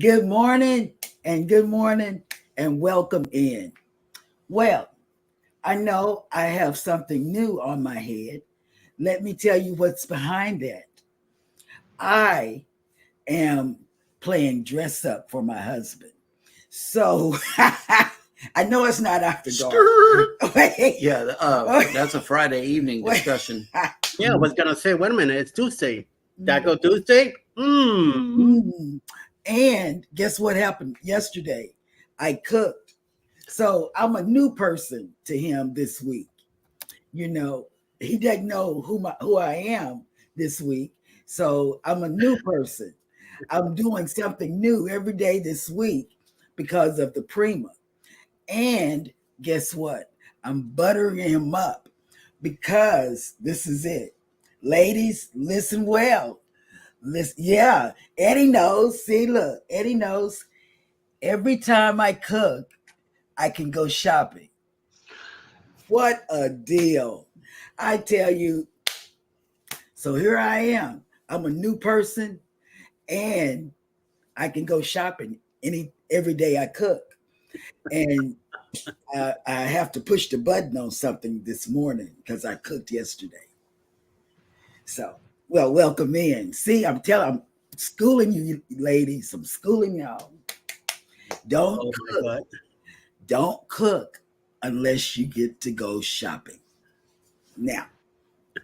Good morning and welcome in. Well, I know I have something new on my head. Let me tell you what's behind that. I am playing dress up for my husband. So I know it's not after dark. Yeah, that's a Friday evening discussion. Yeah, I was gonna say, wait a minute, it's Tuesday. Taco Tuesday? And guess what happened yesterday? I cooked. So I'm a new person to him this week. You know, he doesn't know who I am this week. So I'm a new person. I'm doing something new every day this week because of the Prima. And guess what? I'm buttering him up because this is it. Ladies, listen well. Listen, yeah, Eddie knows. See, look, Eddie knows. Every time I cook, I can go shopping. What a deal. I tell you. So here I am. I'm a new person and I can go shopping every day I cook. And I have to push the button on something this morning because I cooked yesterday. So, well, welcome in. See, I'm schooling you ladies. I'm schooling y'all. Don't cook unless you get to go shopping. Now,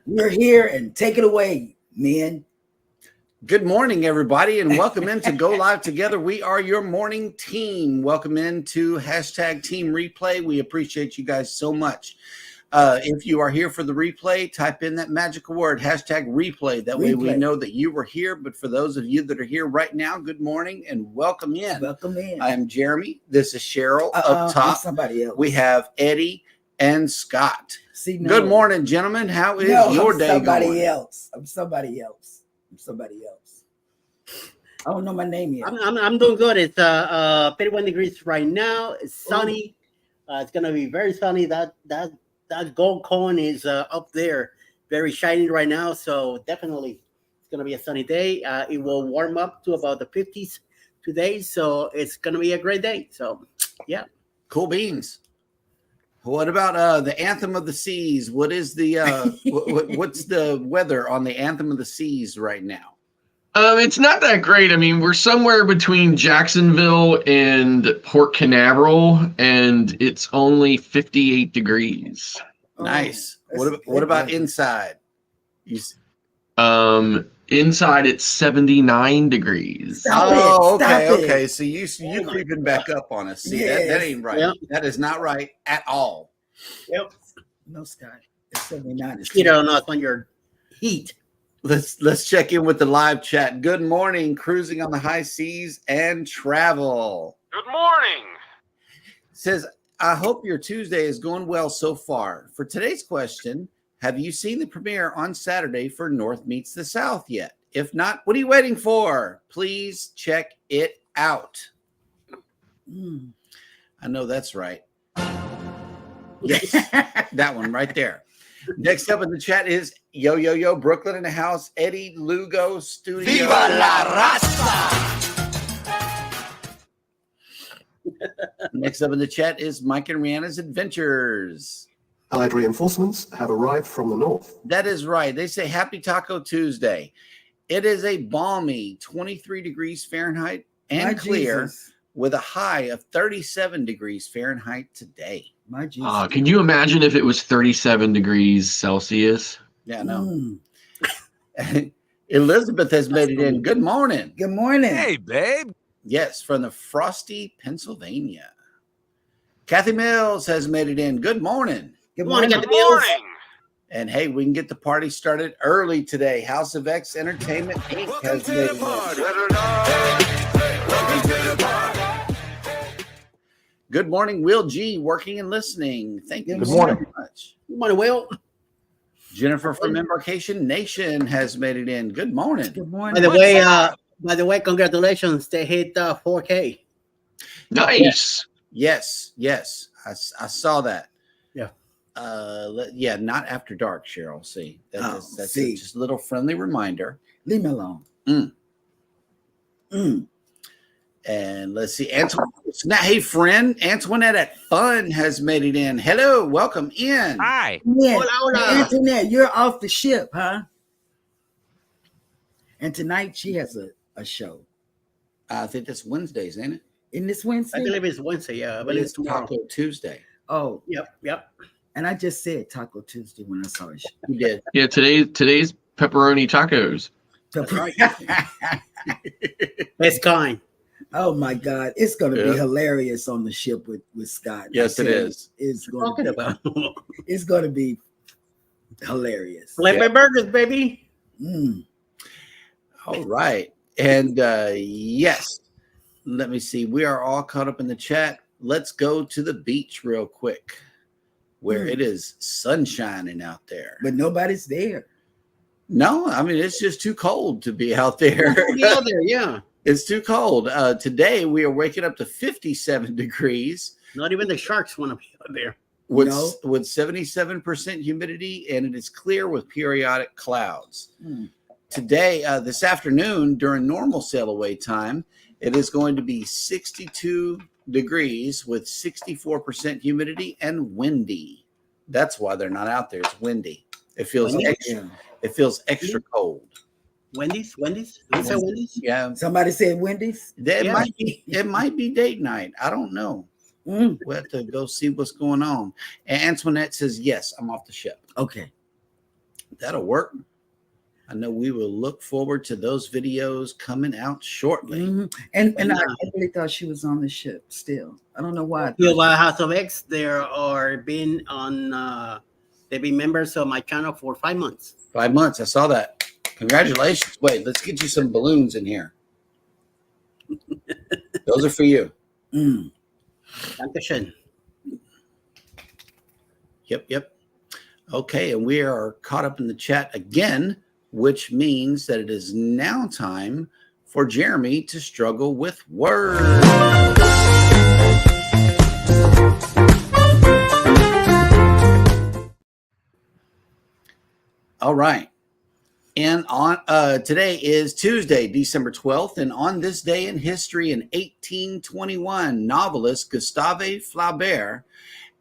we're here and take it away, men. Good morning, everybody, and welcome into Go Live Together. We are your morning team. Welcome into hashtag Team Replay. We appreciate you guys so much. If you are here for the replay, type in that magical word, hashtag replay. That way we know that you were here. But for those of you that are here right now, good morning and welcome in. Welcome in. I am Jeremy. This is Cheryl up top. Somebody else. We have Eddie and Scott. See, no. Good morning, gentlemen. How is your day somebody going? Else. I'm somebody else. I don't know my name yet. I'm doing good. It's 31 degrees right now. It's sunny. It's gonna be very sunny. That gold cone is up there, very shiny right now. So definitely, it's gonna be a sunny day. It will warm up to about the 50s today. So it's gonna be a great day. So yeah, cool beans. What about the Anthem of the Seas? What is the what's the weather on the Anthem of the Seas right now? It's not that great. I mean, we're somewhere between Jacksonville and Port Canaveral, and it's only 58 degrees. Nice. What about inside? Inside it's 79 degrees. Okay. So you creeping back up on us. See, yes. that ain't right. Yep. That is not right at all. Yep. No, Scott. It's 79. You don't know on your heat. Let's check in with the live chat. Good morning, cruising on the high seas and travel. Good morning. Says, I hope your Tuesday is going well so far. For today's question, have you seen the premiere on Saturday for North Meets the South yet? If not, what are you waiting for? Please check it out. I know that's right. Yes, that one right there. Next up in the chat is Yo, Brooklyn in the house, Eddie Lugo Studios. Viva la raza! Next up in the chat is Mike and Rihanna's Adventures. Allied reinforcements have arrived from the north. That is right. They say Happy Taco Tuesday. It is a balmy 23 degrees Fahrenheit and clear with a high of 37 degrees Fahrenheit today. My Jesus. Can you imagine if it was 37 degrees Celsius? Yeah, no. Elizabeth has made it in. Good morning. Good morning. Hey, babe. Yes, from the frosty Pennsylvania. Kathy Mills has made it in. Good morning. Good morning. Good morning. And hey, we can get the party started early today. House of X Entertainment Inc. has made it in. Good morning, Will G, working and listening. Thank you so much. Good morning, Will. Jennifer from Embarkation Nation has made it in. Good morning. Good morning. By the way, congratulations. They hit 4K. Nice. Yes. I saw that. Yeah. Not after dark, Cheryl. See, that's just a little friendly reminder. Leave me alone. And let's see, Antoinette. Hey, friend, Antoinette at Fun has made it in. Hello, welcome in. Hi. Yeah. Hola, hola. Antoinette, you're off the ship, huh? And tonight she has a show. I think that's Wednesdays, ain't it? Isn't this I Wednesday? believe it's Wednesday. Yeah, I believe it's tomorrow. Taco Tuesday. Oh, Yep. and I just said Taco Tuesday when I saw it. You did. Yeah, today's pepperoni tacos. That's right. Best kind. Oh my God, it's going to be Yeah. hilarious on the ship with Scott. Yes, I it tell you, is. It's going Talking to about it's going to be hilarious. flipping burgers, baby. Mm. All right. And yes, let me see. We are all caught up in the chat. Let's go to the beach real quick where it is sunshining out there. But nobody's there. No, I mean, it's just too cold to be out there. Yeah, there, yeah. It's too cold. Today, we are waking up to 57 degrees Not even the sharks want to be out there. with, No. with 77% humidity, and it is clear with periodic clouds. Mm. Today, this afternoon, during normal sail away time, it is going to be 62 degrees with 64% humidity and windy. That's why they're not out there. It's windy. It feels Windy? extra. It feels extra cold. Wendy's? Did you say Wendy's? Yeah, Somebody said Wendy's. it Yeah. might be. It might be date night. I don't know. Mm. We'll have to go see what's going on. And Antoinette says, "Yes, I'm off the ship." Okay. That'll work. I know we will look forward to those videos coming out shortly. Mhm. And I really thought she was on the ship still. I don't know why. Still House of X, there are been on they've been members of my channel for 5 months. 5 months. I saw that. Congratulations. Wait, let's get you some balloons in here. Those are for you. Mm. Dankeschön. Yep. Okay, and we are caught up in the chat again, which means that it is now time for Jeremy to struggle with words. All right. And on today is Tuesday, December 12th, and on this day in history in 1821, novelist Gustave Flaubert,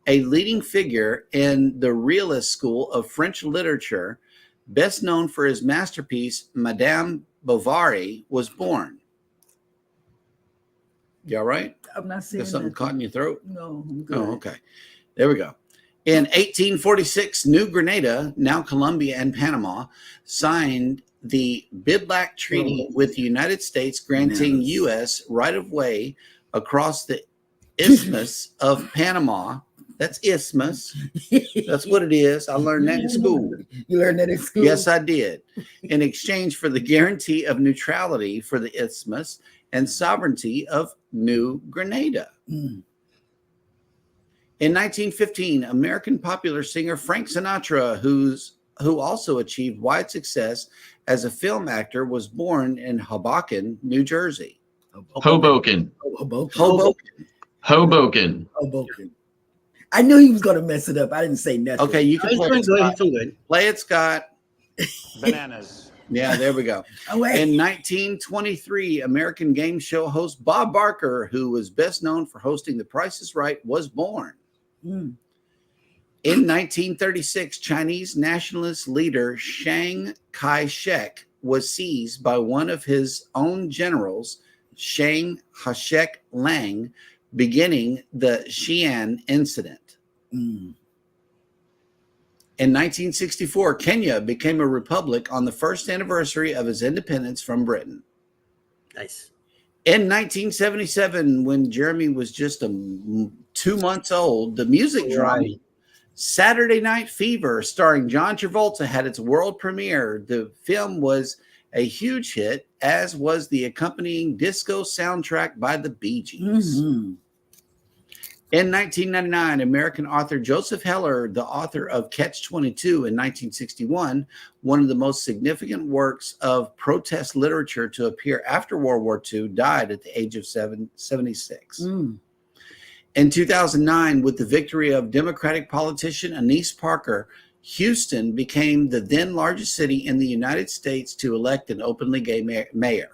a leading figure in the realist school of French literature, best known for his masterpiece Madame Bovary, was born. You all right? I'm not seeing Got something that. caught in your throat? No, I'm good. Oh, okay. There we go. In 1846, New Grenada, now Colombia and Panama, signed the Bidlack Treaty with the United States, granting Bananas. U.S. right-of-way across the Isthmus of Panama. That's isthmus. That's what it is. I learned that in school. You learned that in school? Yes, I did. In exchange for the guarantee of neutrality for the isthmus and sovereignty of New Grenada. Mm. In 1915, American popular singer Frank Sinatra, who also achieved wide success as a film actor, was born in Hoboken, New Jersey. Hoboken. Hoboken. I knew he was going to mess it up. I didn't say nothing. Okay, you can He's play doing it, good. Scott. He's doing good. Play it, Scott. Bananas. Yeah, there we go. Oh, wait. In 1923, American game show host Bob Barker, who was best known for hosting The Price is Right, was born. Mm. In 1936, Chinese nationalist leader Chiang Kai-shek was seized by one of his own generals, Chiang Hashek Lang, beginning the Xi'an incident. Mm. In 1964, Kenya became a republic on the first anniversary of its independence from Britain. Nice. In 1977, when Jeremy was just 2 months old, the music drama Right. Saturday Night Fever, starring John Travolta, had its world premiere. The film was a huge hit, as was the accompanying disco soundtrack by the Bee Gees. Mhm. In 1999, American author Joseph Heller, the author of Catch-22 in 1961, one of the most significant works of protest literature to appear after World War II, died at the age of 76. Mm. In 2009, with the victory of Democratic politician Anise Parker, Houston became the then largest city in the United States to elect an openly gay mayor.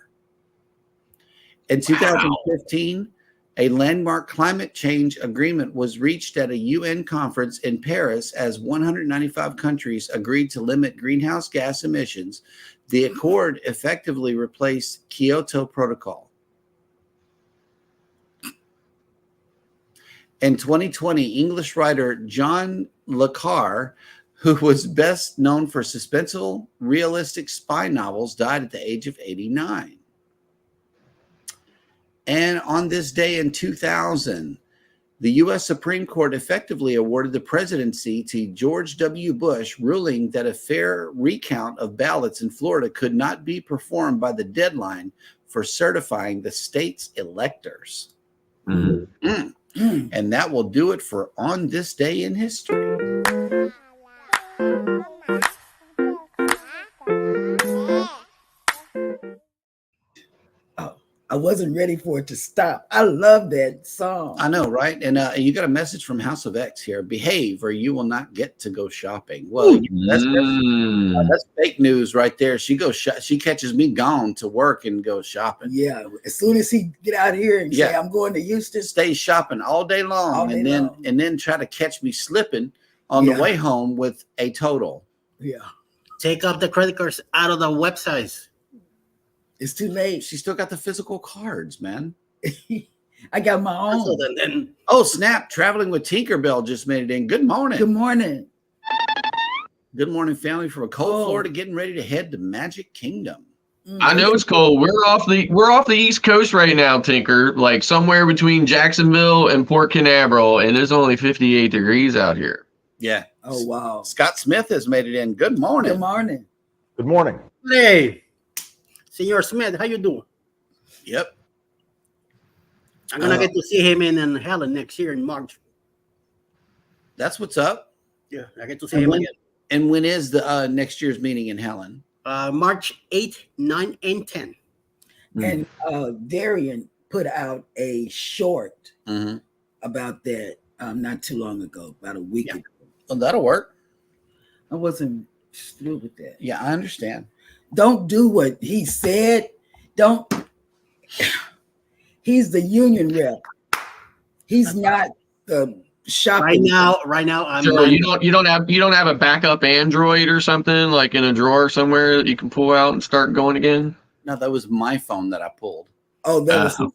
In 2015, a landmark climate change agreement was reached at a UN conference in Paris as 195 countries agreed to limit greenhouse gas emissions. The accord effectively replaced Kyoto Protocol. In 2020, English writer John le Carre, who was best known for suspenseful, realistic spy novels, died at the age of 89. And on this day in 2000, the U.S. Supreme Court effectively awarded the presidency to George W. Bush, ruling that a fair recount of ballots in Florida could not be performed by the deadline for certifying the state's electors. And that will do it for On This Day in History. I wasn't ready for it to stop. I love that song. I know, right? And you got a message from House of X here. Behave or you will not get to go shopping. Well, that's fake news right there. She catches me gone to work and goes shopping. Yeah. As soon as he get out here and say, I'm going to Houston. Stay shopping all day long and then try to catch me slipping on the way home with a total. Yeah. Take up the credit cards out of the websites. It's too late. She still got the physical cards, man. I got my own. Oh, snap. Traveling with Tinkerbell just made it in. Good morning. Good morning. Good morning, family from a cold Florida, getting ready to head to Magic Kingdom. I know it's cold. We're off the East Coast right now, Tinker, like somewhere between Jacksonville and Port Canaveral, and there's only 58 degrees out here. Yeah. Oh, wow. Scott Smith has made it in. Good morning. Good morning. Good morning. Hey, Senor Smith, how you doing? Yep. I'm going to get to see him in Helen next year in March. That's what's up. Yeah, I get to see him again. And when is the next year's meeting in Helen? March 8, 9, and 10. And Darian put out a short about that not too long ago, about a week ago. Well, that'll work. I wasn't through with that. Yeah, I understand. Don't do what he said. Don't. He's the union rep. He's not the shopping. Right now, I'm. So you don't have a backup Android or something like in a drawer somewhere that you can pull out and start going again? No, that was my phone that I pulled. Oh, that was.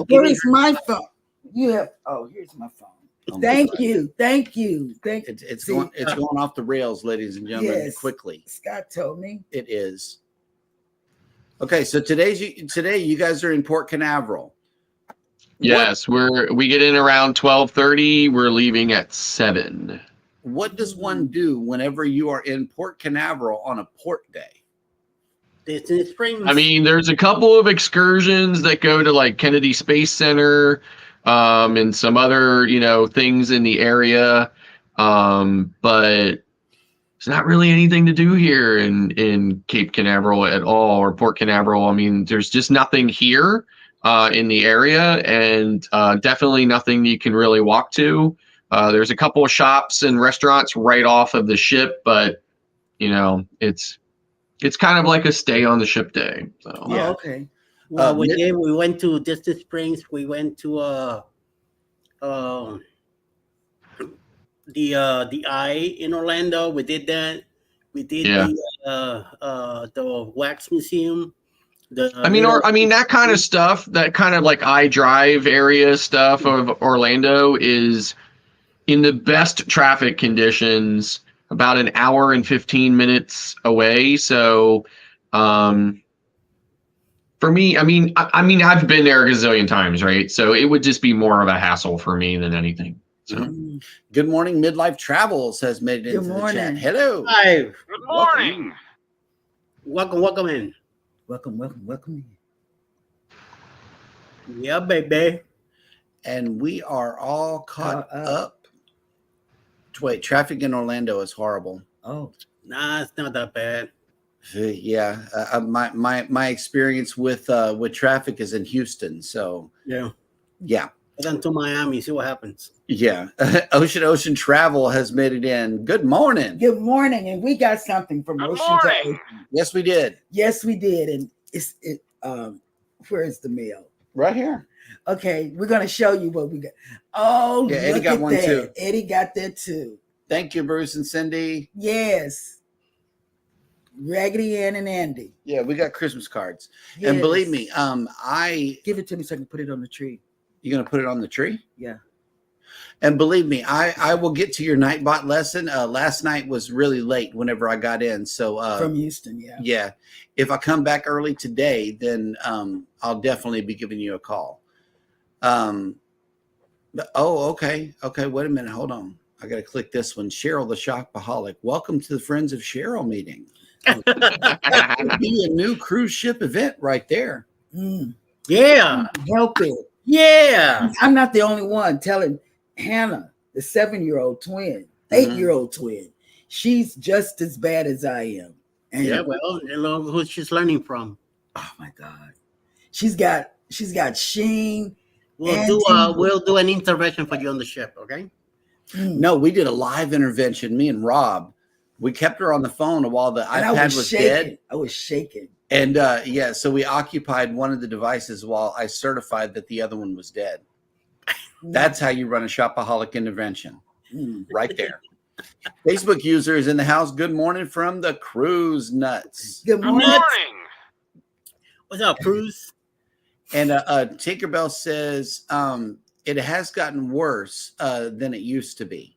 Where's my phone? You have. Oh, here's my phone. Thank you. It's going off the rails, ladies and gentlemen, quickly. Scott told me it is. Okay, so today you guys are in Port Canaveral. Yes, we get in around 12:30. We're leaving at 7. What does one do whenever you are in Port Canaveral on a port day? Disney Springs. I mean, there's a couple of excursions that go to like Kennedy Space Center. And some other, things in the area. But there's not really anything to do here in Cape Canaveral at all, or Port Canaveral. I mean, there's just nothing here in the area, and definitely nothing you can really walk to. There's a couple of shops and restaurants right off of the ship, but it's kind of like a stay on the ship day. So yeah, okay. Well, we went to Disney Springs. We went to the Eye in Orlando. We did that. We did the Wax Museum. That kind of stuff, that kind of like iDrive area stuff of Orlando is in the best traffic conditions, about an hour and 15 minutes away. So, for me, I've been there a gazillion times, right? So it would just be more of a hassle for me than anything. So. Good morning, Midlife Travels has made it into the chat. Hello. Hi. Good morning. Welcome in. Welcome in. Yeah, baby. And we are all caught up. Wait, traffic in Orlando is horrible. Oh, nah, it's not that bad. Yeah, my experience with traffic is in Houston. So yeah. Then to Miami, see what happens. Yeah, Ocean Travel has made it in. Good morning. Good morning, and we got something from Ocean to Ocean. Yes, we did. Yes, we did, and Where is the mail? Right here. Okay, we're gonna show you what we got. Oh, Yeah, Eddie look got at one that. too. Eddie got that too. Thank you, Bruce and Cindy. Yes. Raggedy Ann and Andy. Yeah, we got Christmas cards. Yes. And believe me, I give it to me so I can put it on the tree. You gonna put it on the tree? Yeah. And believe me, I will get to your Nightbot lesson. Last night was really late whenever I got in. So from Houston, yeah. Yeah. If I come back early today, then I'll definitely be giving you a call. Okay. Okay, wait a minute. Hold on. I gotta click this one. Cheryl the Shopaholic. Welcome to the Friends of Cheryl meeting. That would be a new cruise ship event right there. Yeah. Help it. Yeah. I'm not the only one telling Hannah, the 7-year-old twin, 8-year-old twin. She's just as bad as I am. And yeah, well, look who she's learning from. Oh my God. She's got Sheen. We'll do an intervention for you on the ship, okay? No, we did a live intervention. Me and Rob, we kept her on the phone while the iPad was dead. I was shaking. And so we occupied one of the devices while I certified that the other one was dead. That's how you run a shopaholic intervention, right there. Facebook user is in the house. Good morning from the Cruise Nuts. Good morning. What's up, Cruise? And Tinkerbell says it has gotten worse than it used to be.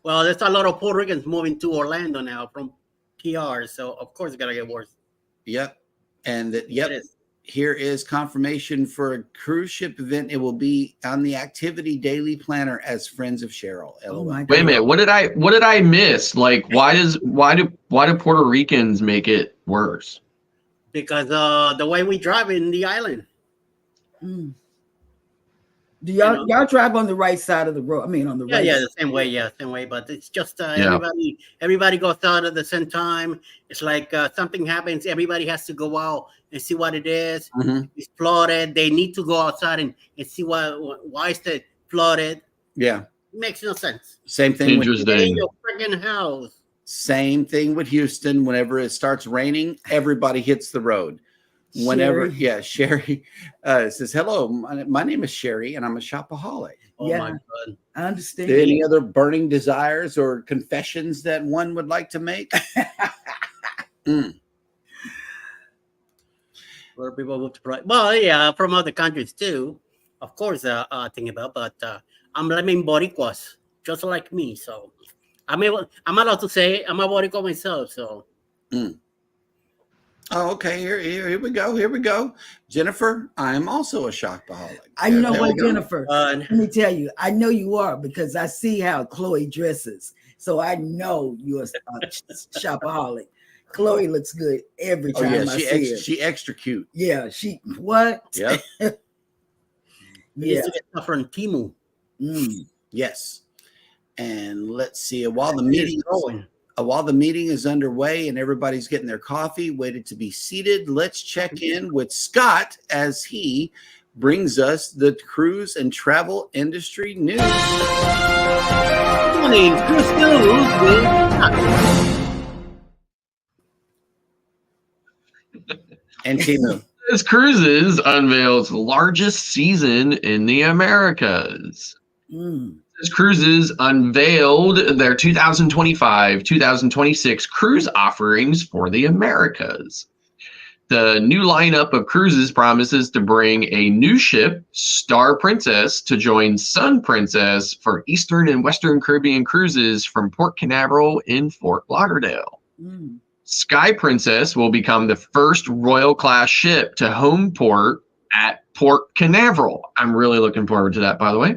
Well, there's a lot of Puerto Ricans moving to Orlando now from PR, so of course it's gonna get worse. Yep. And here is confirmation for a cruise ship event. It will be on the activity daily planner as Friends of Cheryl. Oh my God. Wait a minute. What did I miss? Like, why do Puerto Ricans make it worse? Because the way we drive in the island. Do y'all drive on the right side of the road? I mean, on the right. Yeah, the same way. But it's just everybody goes out at the same time. It's like something happens, everybody has to go out and see what it is. It's flooded. They need to go outside and see why is it flooded. Yeah, it makes no sense. Same thing. In your freaking house. Same thing with Houston. Whenever it starts raining, everybody hits the road. Whenever, Sherry says, hello, my name is Sherry and I'm a shopaholic. Oh my God. I understand. Any other burning desires or confessions that one would like to make? Where people move to well, yeah, from other countries too, of course. Thinking about, but I'm blaming Boricuas just like me, so I'm allowed to say I'm a Boricua myself. So. Oh, okay. Here we go. Here we go. Jennifer, I am also a shopaholic. I know what, Jennifer. Let me tell you, I know you are because I see how Chloe dresses. So I know you're a shopaholic. Chloe looks good every time I see her. She extra cute. Yeah, what? Yep. Used to get stuff from Timu. Yes. And let's see. While the meeting is underway and everybody's getting their coffee, waited to be seated, let's check in with Scott as he brings us the cruise and travel industry news. Good morning, cruise news with and Timu. As Cruises unveils largest season in the Americas. As Cruises unveiled their 2025-2026 cruise offerings for the Americas. The new lineup of cruises promises to bring a new ship, Star Princess, to join Sun Princess for Eastern and Western Caribbean cruises from Port Canaveral in Fort Lauderdale. Sky Princess will become the first Royal class ship to home port at Port Canaveral. I'm really looking forward to that, by the way.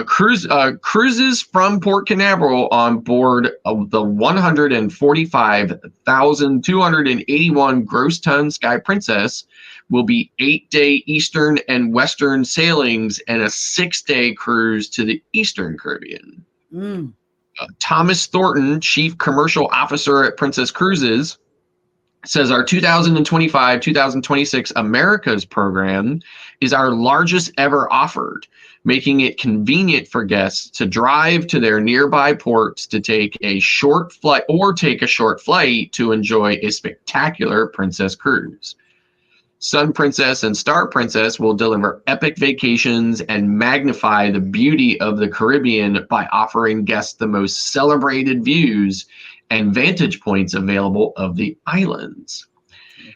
Cruises from Port Canaveral on board of the 145,281 gross ton Sky Princess will be 8-day Eastern and Western sailings and a 6-day cruise to the Eastern Caribbean. Thomas Thornton, Chief Commercial Officer at Princess Cruises, says our 2025-2026 Americas program is our largest ever offered, making it convenient for guests to drive to their nearby ports to take a short flight to enjoy a spectacular Princess cruise. Sun Princess and Star Princess will deliver epic vacations and magnify the beauty of the Caribbean by offering guests the most celebrated views and vantage points available of the islands.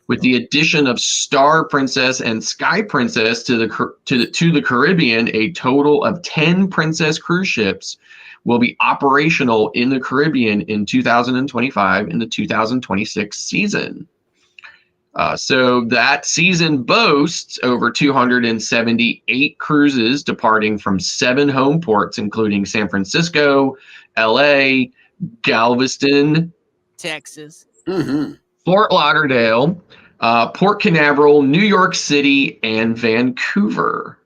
With the addition of Star Princess and Sky Princess to the Caribbean, a total of 10 Princess cruise ships will be operational in the Caribbean in 2025 and the 2026 season. So that season boasts over 278 cruises departing from 7 home ports, including San Francisco, LA, Galveston, Texas, Fort Lauderdale, Port Canaveral, New York City, and Vancouver.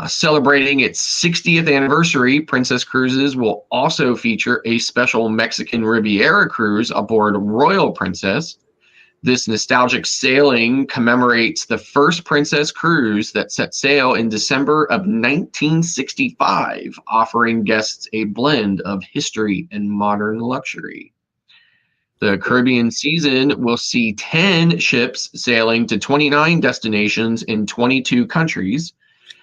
Celebrating its 60th anniversary, Princess Cruises will also feature a special Mexican Riviera cruise aboard Royal Princess. This nostalgic sailing commemorates the first Princess cruise that set sail in December of 1965, offering guests a blend of history and modern luxury. The Caribbean season will see 10 ships sailing to 29 destinations in 22 countries.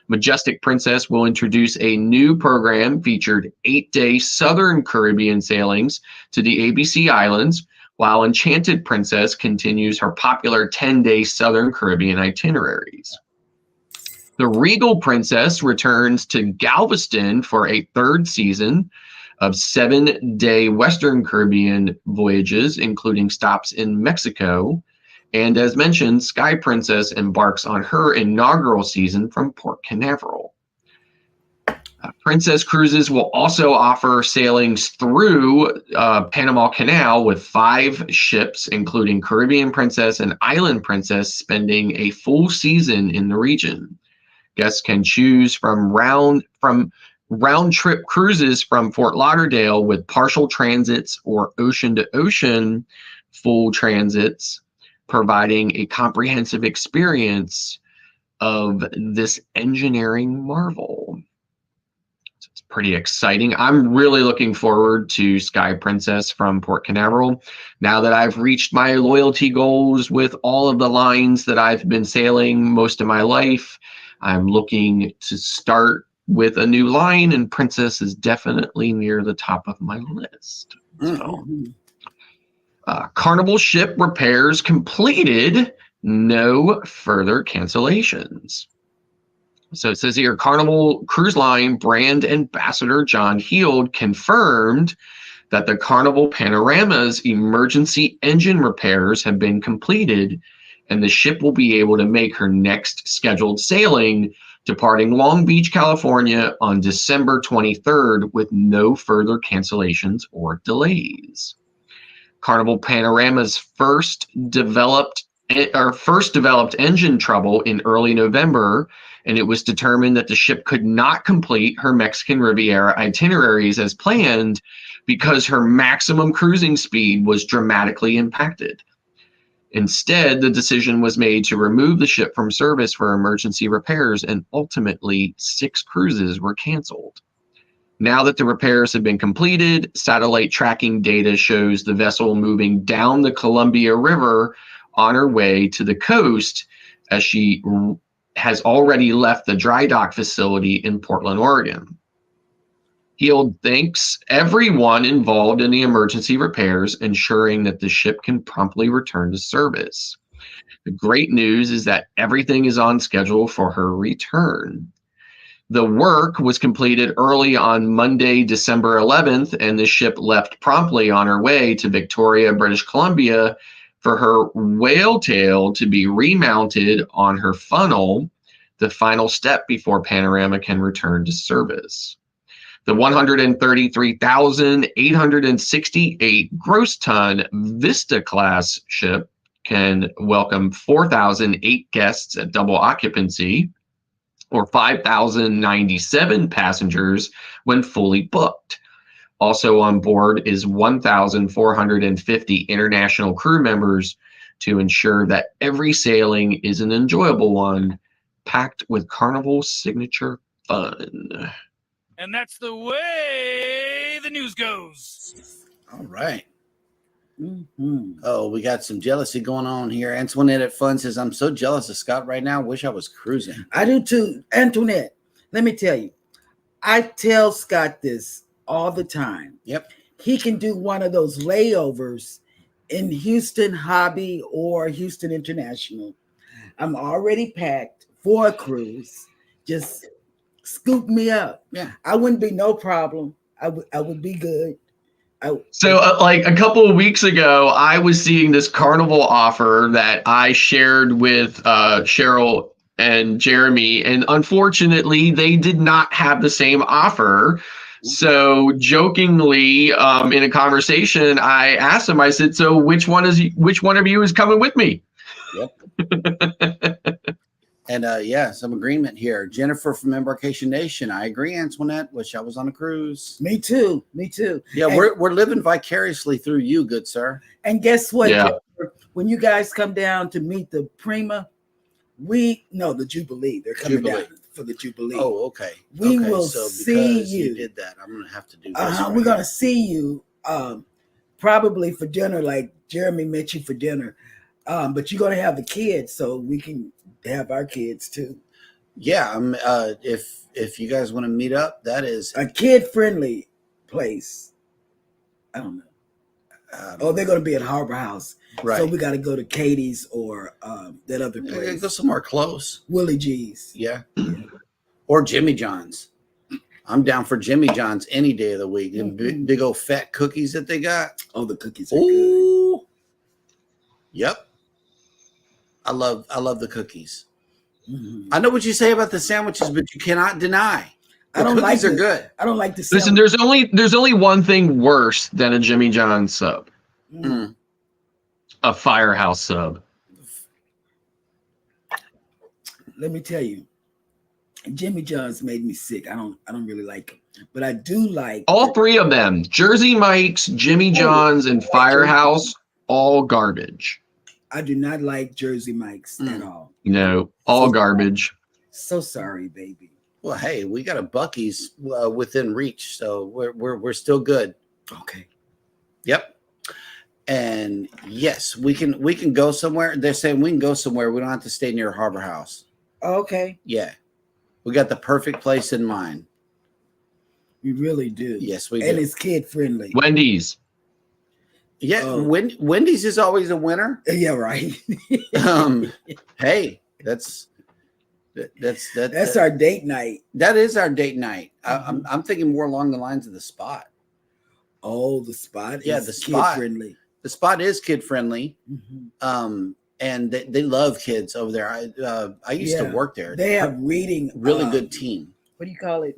Majestic Princess will introduce a new program featured 8-day Southern Caribbean sailings to the ABC Islands, while Enchanted Princess continues her popular 10-day Southern Caribbean itineraries. The Regal Princess returns to Galveston for a 3rd season of 7-day Western Caribbean voyages, including stops in Mexico. And as mentioned, Sky Princess embarks on her inaugural season from Port Canaveral. Princess Cruises will also offer sailings through Panama Canal with 5 ships, including Caribbean Princess and Island Princess, spending a full season in the region. Guests can choose from round-trip cruises from Fort Lauderdale with partial transits or ocean-to-ocean full transits, providing a comprehensive experience of this engineering marvel. So it's pretty exciting. I'm really looking forward to Sky Princess from Port Canaveral. Now that I've reached my loyalty goals with all of the lines that I've been sailing most of my life, I'm looking to start with a new line, and Princess is definitely near the top of my list. So. Carnival ship repairs completed, no further cancellations. So it says here, Carnival Cruise Line brand ambassador John Heald confirmed that the Carnival Panorama's emergency engine repairs have been completed, and the ship will be able to make her next scheduled sailing, departing Long Beach, California on December 23rd with no further cancellations or delays. Carnival Panorama's first developed engine trouble in early November, and it was determined that the ship could not complete her Mexican Riviera itineraries as planned because her maximum cruising speed was dramatically impacted. Instead, the decision was made to remove the ship from service for emergency repairs, and ultimately 6 cruises were canceled. Now that the repairs have been completed, satellite tracking data shows the vessel moving down the Columbia River on her way to the coast, as she has already left the dry dock facility in Portland, Oregon. Heald thanks everyone involved in the emergency repairs, ensuring that the ship can promptly return to service. The great news is that everything is on schedule for her return. The work was completed early on Monday, December 11th, and the ship left promptly on her way to Victoria, British Columbia, for her whale tail to be remounted on her funnel, the final step before Panorama can return to service. The 133,868 gross ton Vista-class ship can welcome 4,008 guests at double occupancy, or 5,097 passengers when fully booked. Also on board is 1,450 international crew members to ensure that every sailing is an enjoyable one, packed with Carnival signature fun. And that's the way the news goes. All right. Mhm. Oh, we got some jealousy going on here. Antoinette at Fun says, I'm so jealous of Scott right now. Wish I was cruising. I do too. Antoinette, let me tell you, I tell Scott this all the time. Yep. He can do one of those layovers in Houston Hobby or Houston International. I'm already packed for a cruise. Just scoop me up. Yeah. I wouldn't be no problem. I would be good. So, like a couple of weeks ago, I was seeing this carnival offer that I shared with Cheryl and Jeremy, and unfortunately, they did not have the same offer. So, jokingly, in a conversation, I asked them. I said, "So, which one of you is coming with me?" Yep. And yeah, some agreement here. Jennifer from Embarkation Nation. I agree, Antoinette. Wish I was on a cruise. Me too. Me too. Yeah, And- we're living vicariously through you, good sir. And guess what? Yeah. Jennifer? When you guys come down to meet the Prima, the Jubilee. They're coming Jubilee. down for the Jubilee. Oh, okay. We okay, will so see because you. You did that. I'm gonna have to do this. We're gonna see you probably for dinner, like Jeremy met you for dinner. But you're gonna have the kids, so we can have our kids too. Yeah, if you guys want to meet up, that is A kid-friendly place. I don't know. They're gonna be at Harbor House, right. so we got to go to Katie's or that other Yeah, place, go somewhere close. Willie G's. Yeah. Or Jimmy John's. I'm down for Jimmy John's any day of the week. And big old fat cookies that they got. Oh, the cookies are good. Ooh. Yep. I love the cookies. Mhm. I know what you say about the sandwiches, but you cannot deny the I don't cookies like are good. I don't like the Listen, sandwich. there's only one thing worse than a Jimmy John's sub, Mm. a Firehouse sub. Let me tell you, Jimmy John's made me sick. I don't really like him, but I do like All three of them, Jersey Mike's, Jimmy John's, and Firehouse, all garbage. I do not like Jersey Mike's at all. No, all garbage. So sorry, baby. Well, hey, we got a Buc-ee's within reach, so we're still good. Okay. Yep. And yes, we can go somewhere. They're saying we can go somewhere. We don't have to stay near Harbor House. Okay. Yeah. We got the perfect place in mind. We really do. Yes, we And do. it's kid friendly. Wendy's. Yeah, Oh. Wendy's is always a winner. Yeah, right. Hey, that's our date night. that is our date night. Mhm. I'm thinking more along the lines of the spot. Oh, the spot Yeah, is the kid spot. friendly. The spot is kid friendly. Mhm. And they love kids over there. I used to Yeah. work there. They have reading. Really good team. What do you call it?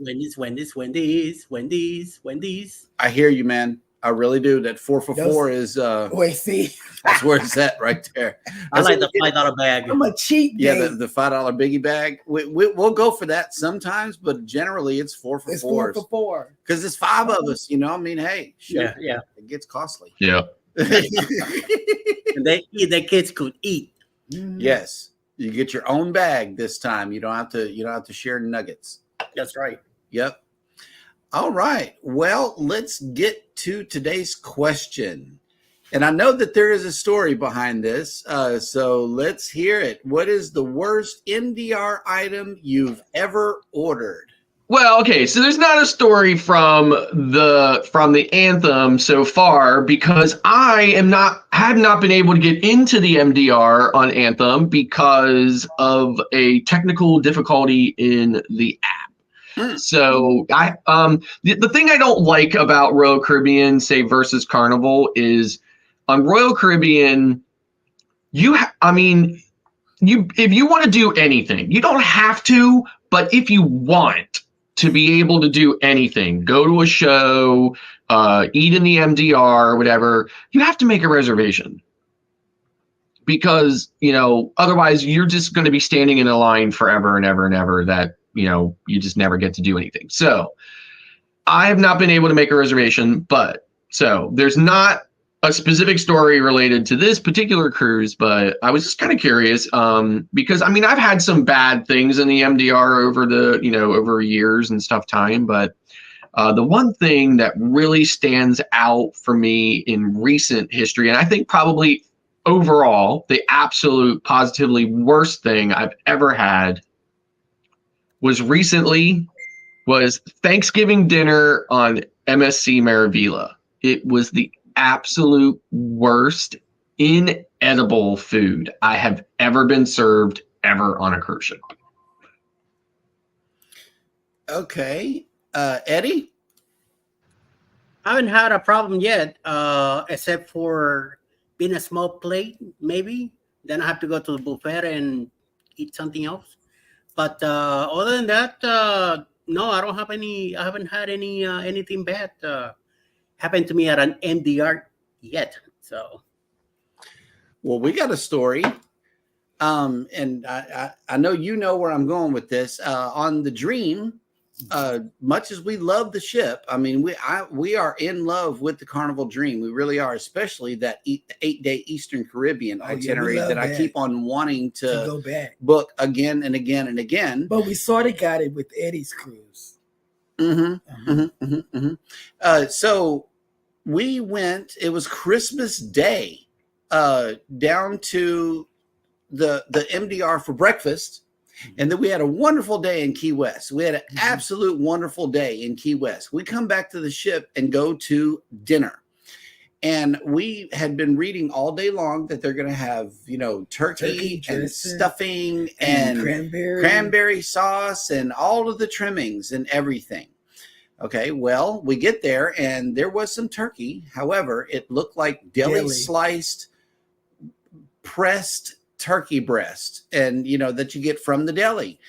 Wendy's. I hear you, man. I really do. That 4 for Those- 4 is Wait, see, that's where it's at right there. I like the That's what $5 bag. I'm a cheap yeah, date. the $5 biggie bag. We'll go for that sometimes, but generally it's 4 for It's 4 4s for 4. because it's 5 of us. You know, I mean, hey, shoot, Yeah. it gets costly. Yeah. And their kids could eat. Mhm. Yes, you get your own bag this time. You don't have to share nuggets. That's right. Yep. All right. Well, let's get to today's question. And I know that there is a story behind this. So let's hear it. What is the worst MDR item you've ever ordered? Well, okay, so there's not a story from the anthem so far because I have not been able to get into the MDR on Anthem because of a technical difficulty in the app. So I the thing I don't like about Royal Caribbean, say versus Carnival, is on Royal Caribbean, if you want to do anything, you don't have to, but if you want to be able to do anything, go to a show, eat in the MDR, whatever, you have to make a reservation. Because, otherwise you're just going to be standing in a line forever and ever and ever that, you just never get to do anything. So I have not been able to make a reservation, but so there's not a specific story related to this particular cruise, but I was just kind of curious because I've had some bad things in the MDR over over years and stuff time, but The one thing that really stands out for me in recent history, and I think probably overall, the absolute positively worst thing I've ever had was Thanksgiving dinner on MSC Maravilla. It was the absolute worst inedible food I have ever been served ever on a cruise ship. Okay. Eddie? I haven't had a problem yet, except for being a small plate, maybe. Then I have to go to the buffet and eat something else. But other than that, no, I don't have any. I haven't had anything bad happen to me at an MDR yet. So, Well, we got a story. And I know you know where I'm going with this. On the Dream, much as we love the ship, I mean, we are in love with the Carnival Dream. We really are, especially that 8-day Eastern Caribbean itinerary that I keep on wanting to go back, book again and again and again. But we sort of got it with Eddie's cruise. So we went. It was Christmas Day, down to the MDR for breakfast. And then we had a wonderful day in Key West. We had an absolute wonderful day in Key West. We come back to the ship and go to dinner. And we had been reading all day long that they're going to have, turkey and stuffing and cranberry sauce and all of the trimmings and everything. Okay, well, we get there and there was some turkey. However, it looked like deli sliced, pressed turkey breast, and that you get from the deli.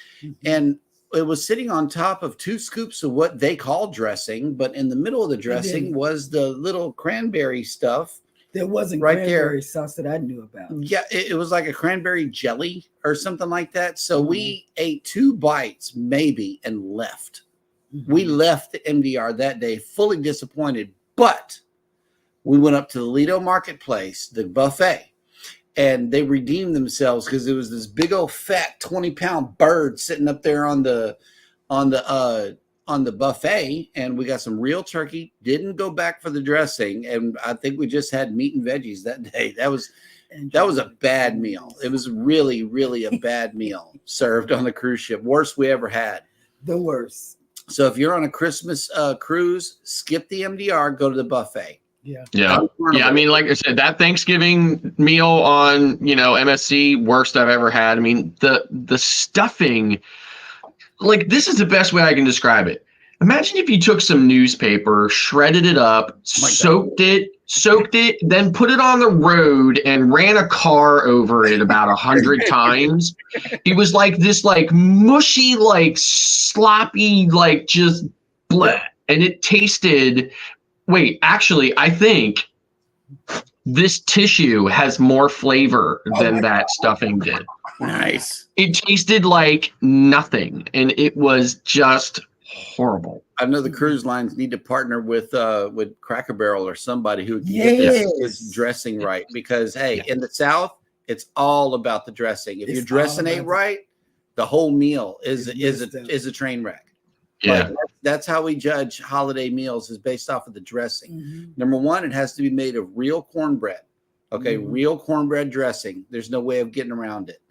And it was sitting on top of 2 scoops of what they call dressing, but in the middle of the dressing was the little cranberry stuff. There wasn't right cranberry sauce that I knew about. Yeah, it was like a cranberry jelly or something like that. So we ate 2 bites maybe and left. We left the MDR that day fully disappointed, but we went up to the Lido Marketplace, the buffet, and they redeemed themselves because it was this big old fat 20-pound bird sitting up there on the buffet, and we got some real turkey. Didn't go back for the dressing, and I think we just had meat and veggies that day. That was a bad meal. It was really, really a bad meal served on the cruise ship. Worst we ever had. The worst. So if you're on a Christmas cruise, skip the MDR, go to the buffet. Yeah. I mean, like I said, that Thanksgiving meal on, MSC, worst I've ever had. I mean, the stuffing, like, this is the best way I can describe it. Imagine if you took some newspaper, shredded it up, soaked it, then put it on the road and ran a car over it about 100 times. It was like this, like, mushy, like, sloppy, like, just bleh. And it tasted... Wait, actually, I think this tissue has more flavor than that stuffing did. Nice. It tasted like nothing, and it was just horrible. I know the cruise lines need to partner with Cracker Barrel or somebody who can get this dressing right, because in the South, it's all about the dressing. If your dressing ain't right, the whole meal is a train wreck. Yeah, like, that's how we judge holiday meals, is based off of the dressing. Number one, it has to be made of real cornbread. Okay, real cornbread dressing. There's no way of getting around it.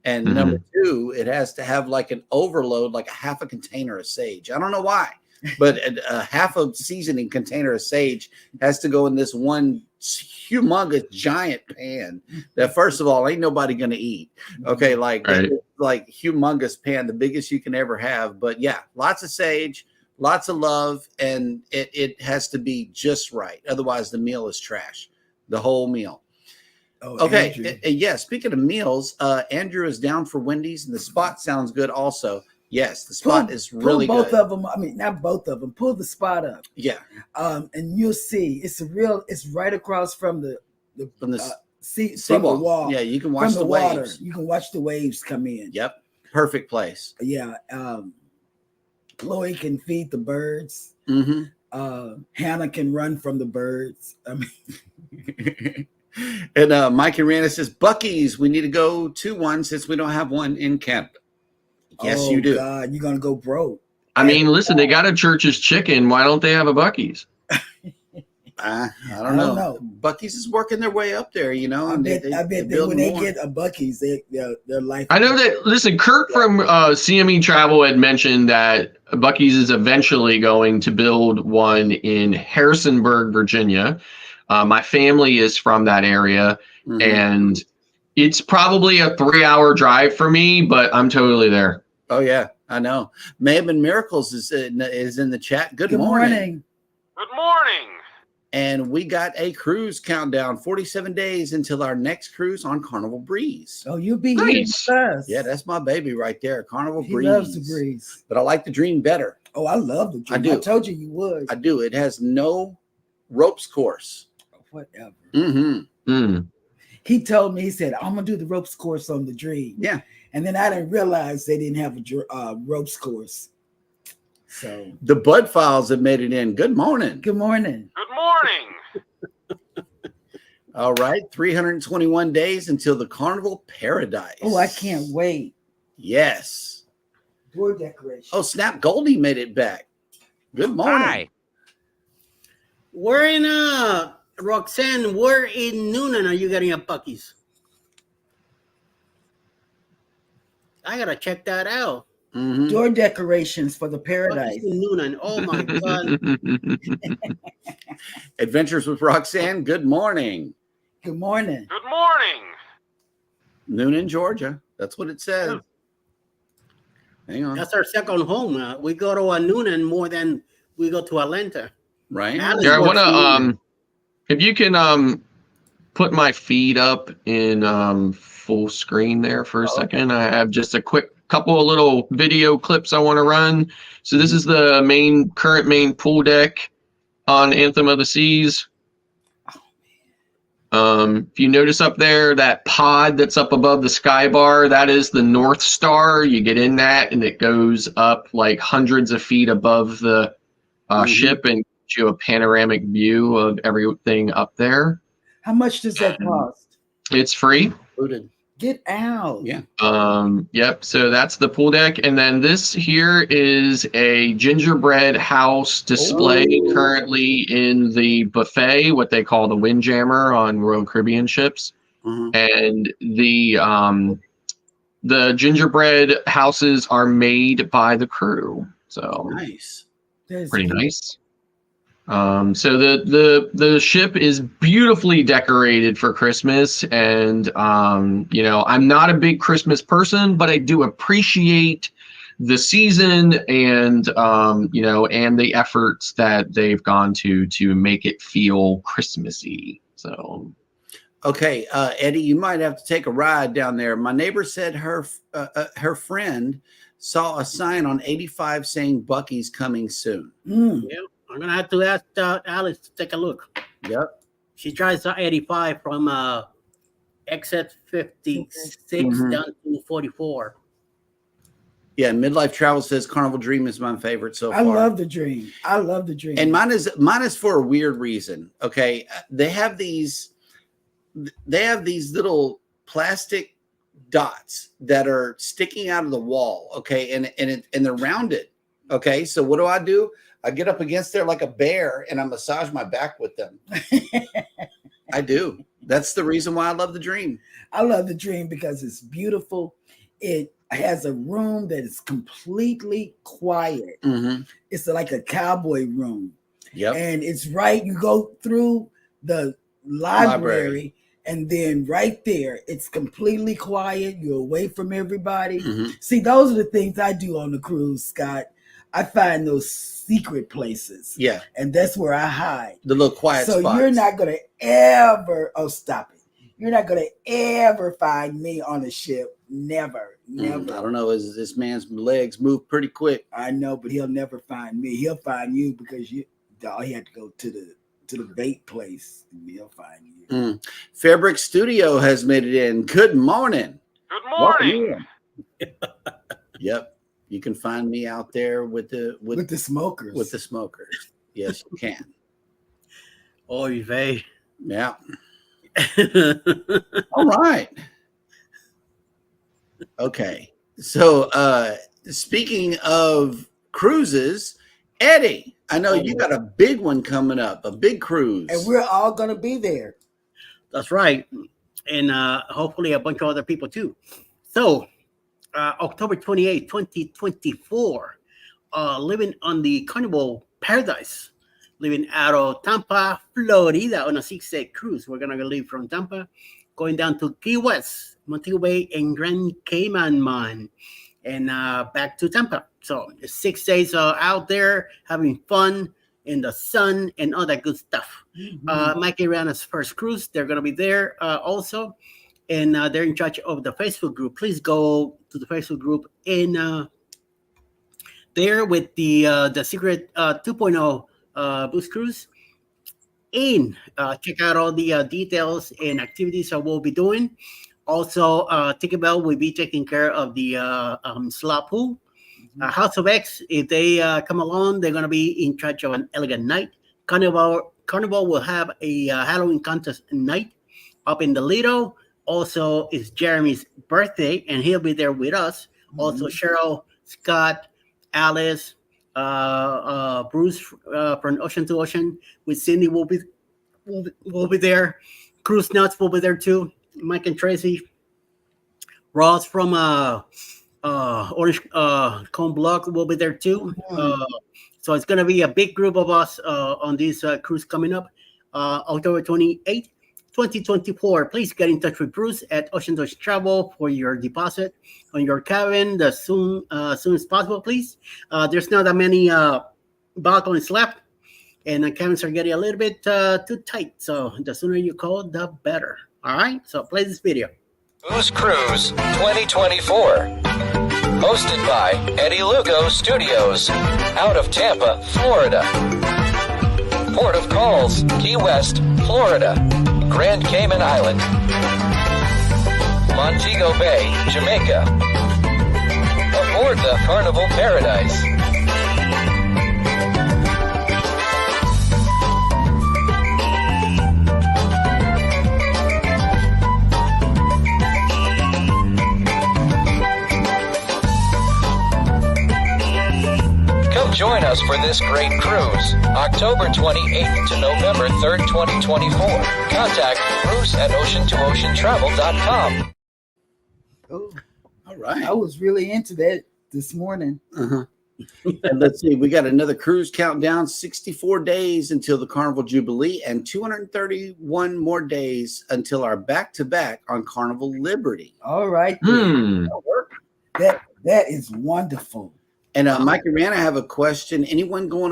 And number two, it has to have like an overload, like a half a container of sage. I don't know why, but a half a seasoning container of sage has to go in this one humongous giant pan that, first of all, ain't nobody going to eat. Okay, like humongous pan, the biggest you can ever have. But yeah, lots of sage, lots of love, and it has to be just right. Otherwise, the meal is trash, the whole meal. Oh, okay. Yeah. Speaking of meals, Andrew is down for Wendy's, and the spot sounds good also. Yes, the spot is really good. Both of them. I mean, not both of them. Pull the spot up. Yeah. And you'll see it's right across from the wall. Yeah, you can watch the waves. Water. You can watch the waves come in. Yep. Perfect place. Yeah. Chloe can feed the birds. Hannah can run from the birds. I mean. And Mike Arana says, Buc-ee's, we need to go to one since we don't have one in Canada. Yes, you do. God, you're gonna go broke. I mean, listen, they got a Church's Chicken. Why don't they have a Buc-ee's? I don't know. Buc-ee's is working their way up there, you know. I And bet that when they get a Buc-ee's, their life. I know that. Listen, Kurt from CME Travel had mentioned that Buc-ee's is eventually going to build one in Harrisonburg, Virginia. My family is from that area, and it's probably a 3-hour drive for me, but I'm totally there. Oh yeah, I know. May have been Miracles is in the chat. Good morning. Good morning. And we got a cruise countdown, 47 days until our next cruise on Carnival Breeze. Oh, you'll be Nice. here with us. Yeah, that's my baby right there, Carnival He Breeze. loves the breeze. But I like the Dream better. Oh, I love the dream. I do. I told you would. I do. It has no ropes course. Whatever. He told me, he said, I'm going to do the ropes course on the dream. Yeah. And then I didn't realize they didn't have a ropes course. So. The Bud Files have made it in. Good morning. Good morning. Good morning. All right. 321 days until the Carnival Paradise. Oh, I can't wait. Yes. Door decoration. Oh, Snap Goldie made it back. Good morning. Hi. We're in Roxanne, where in Noonan are you getting a Buc-ee's? I gotta check that out. Door decorations for the paradise. Buc-ee's in Noonan. Oh my God. Adventures with Roxanne. Good morning. Good morning. Good morning. Noonan, Georgia. That's what it says. Yeah. Hang on. That's our second home. We go to Noonan more than we go to Atlanta. Right. Alice Yeah, I works want in to if you can put my feed up in full screen there for a second. I have just a quick couple of little video clips I want to run. So this is the current main pool deck on Anthem of the Seas. If you notice up there, that pod that's up above the sky bar, that is the North Star. You get in that and it goes up like hundreds of feet above the ship and gives you a panoramic view of everything up there. How much does that cost? It's free. Included. Get out. Yeah. Yep. So that's the pool deck. And then this here is a gingerbread house display currently in the buffet, what they call the Windjammer on Royal Caribbean ships. And the gingerbread houses are made by the crew. So Nice. That's pretty good. nice. So the ship is beautifully decorated for Christmas, and you know, I'm not a big Christmas person, but I do appreciate the season and you know, and the efforts that they've gone to make it feel Christmassy. So Okay, Eddie, you might have to take a ride down there. My neighbor said her friend saw a sign on 85 saying Buc-ee's coming soon. Yeah, I'm gonna have to ask Alice to take a look. Yep. She drives 85 from exit 56 down to 44. Yeah, Midlife Travel says Carnival Dream is my favorite so far. I love the dream. I love the dream. And mine is for a weird reason. Okay, they have these little plastic dots that are sticking out of the wall. Okay, and they're rounded. Okay, so what do? I get up against there like a bear and I massage my back with them. I do. That's the reason why I love the dream. I love the dream because it's beautiful. It has a room that is completely quiet. It's like a cowboy room. Yep. And it's right, you go through the library. And then right there, it's completely quiet. You're away from everybody. See, those are the things I do on the cruise, Scott. I find those secret places. Yeah. And that's where I hide. The little quiet So spots. you're not going to ever, stop it. You're not going to ever find me on a ship. Never. I don't know. This man's legs move pretty quick. I know, but he'll never find me. He'll find you because he had to go to the bait place. And he'll find you. Fabric Studio has made it in. Good morning. Good morning. Yep. You can find me out there with the smokers. With the smokers. Yes, you can. Oy vey. Yeah. All right. Okay. So speaking of cruises. Eddie, I know you got a big one coming up, a big cruise. And we're all going to be there. That's right. And hopefully a bunch of other people too. So October 28th, 2024, living on the Carnival Paradise, living out of Tampa, Florida on a 6-day cruise. We're going to leave from Tampa, going down to Key West, Montego Bay, and Grand Cayman, and back to Tampa. So 6 days out there having fun in the sun and all that good stuff. Mike and Rihanna's first cruise, they're going to be there also. And they're in charge of the Facebook group. Please go to the Facebook group and there with the Secret 2.0 Boost Cruise. And check out all the details and activities that we'll be doing. Also, Tinkerbell will be taking care of the slot pool. House of X, if they come along, they're going to be in charge of an elegant night. Carnival will have a Halloween contest night up in the Lido. Also, it's Jeremy's birthday, and he'll be there with us. Also, Cheryl, Scott, Alice, Bruce from Ocean to Ocean with Cindy will be there. Cruise Nuts will be there too. Mike and Tracy. Ross from Orange Cone Block will be there too. So it's going to be a big group of us on this cruise coming up October 28th, 2024. Please get in touch with Bruce at Ocean to Ocean Travel for your deposit on your cabin as soon as possible, please. There's not that many balconies left, and the cabins are getting a little bit too tight. So the sooner you call, the better. All right, so play this video. Booze Cruise 2024. Hosted by Eddie Lugo Studios, out of Tampa, Florida. Port of Calls, Key West, Florida. Grand Cayman Island. Montego Bay, Jamaica. Aboard the Carnival Paradise. Join us for this great cruise, October 28th to November 3rd, 2024. Contact Bruce at ocean2oceantravel.com. Oh, All right. I was really into that this morning. And let's see, we got another cruise countdown, 64 days until the Carnival Jubilee and 231 more days until our back-to-back on Carnival Liberty. All right. That is wonderful. And Mike and Rihanna, I have a question. Anyone going?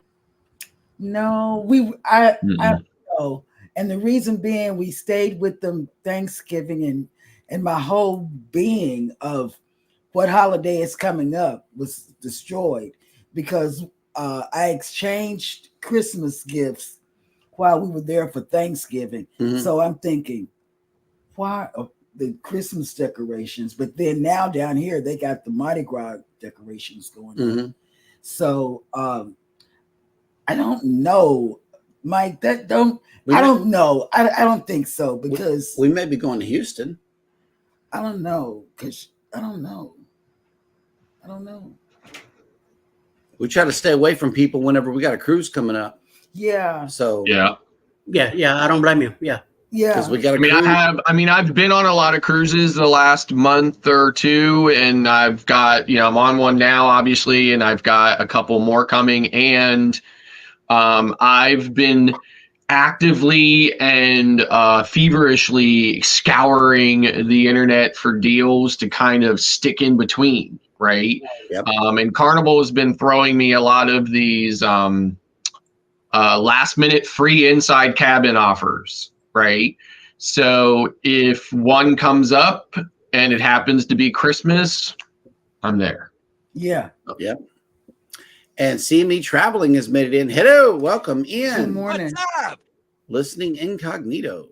No, I don't know. And the reason being, we stayed with them Thanksgiving, and my whole being of what holiday is coming up was destroyed because I exchanged Christmas gifts while we were there for Thanksgiving. So I'm thinking, why the Christmas decorations? But then now down here, they got the Mardi Gras decorations going on. So I don't know, Mike. I don't know. I don't think so because we may be going to Houston. I don't know because I don't know. We try to stay away from people whenever we got a cruise coming up. Yeah. So Yeah. I don't blame you. Yeah. Because we got. I've been on a lot of cruises the last month or two, and I've got, I'm on one now, obviously, and I've got a couple more coming, and I've been actively and feverishly scouring the internet for deals to kind of stick in between, right? Yep. And Carnival has been throwing me a lot of these last minute free inside cabin offers. Right. So if one comes up and it happens to be Christmas, I'm there. Yeah. Yep. And CME Traveling has made it in. Hello. Welcome in. Good morning. What's up? Listening incognito.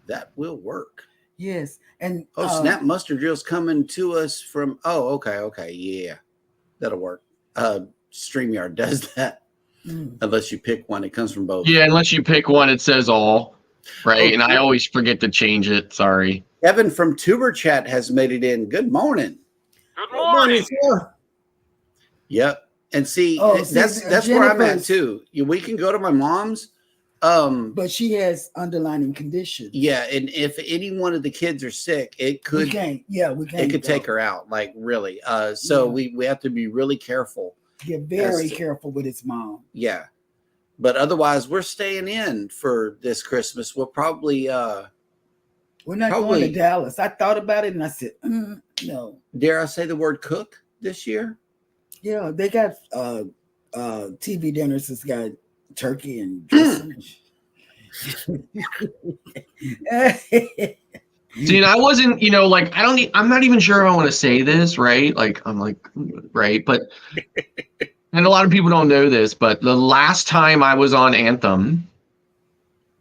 That will work. Yes. And Snap Mustard Drill's coming to us from. Oh, okay. Yeah. That'll work. StreamYard does that. Unless you pick one, it comes from both. Yeah, unless you pick one, it says all, right? Okay. And I always forget to change it. Sorry. Kevin from Tuber Chat has made it in. Good morning. Good morning. Yep. And see, Oh, that's see, where I'm at Jennifer's- too. We can go to my mom's. But she has underlying conditions. Yeah, and if any one of the kids are sick, it could we can't. Yeah, we can't. it could go. take her out, like really. So Yeah. we have to be really careful. Get very as to- careful with his mom. Yeah, but otherwise, we're staying in for this Christmas. We'll probably We're not Probably- going to Dallas. I thought about it and I said, no. dare I say the word cook this year? Yeah, they got TV dinners. It's got turkey and dressing. See, and I wasn't, like I'm not even sure if I want to say this, right? Like I'm like, right, but and a lot of people don't know this, but the last time I was on Anthem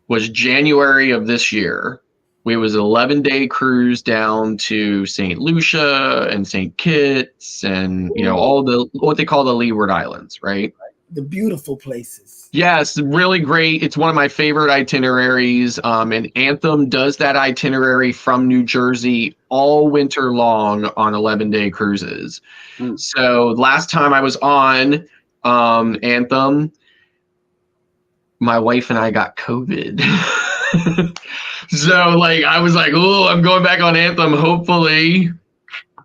was January of this year. We was an 11-day cruise down to St. Lucia and St. Kitts and all the what they call the Leeward Islands, right? The beautiful places. Yes, really great. It's one of my favorite itineraries. And Anthem does that itinerary from New Jersey all winter long on 11-day cruises. Mm. So last time I was on Anthem, my wife and I got COVID. So I was like, oh, I'm going back on Anthem. Hopefully.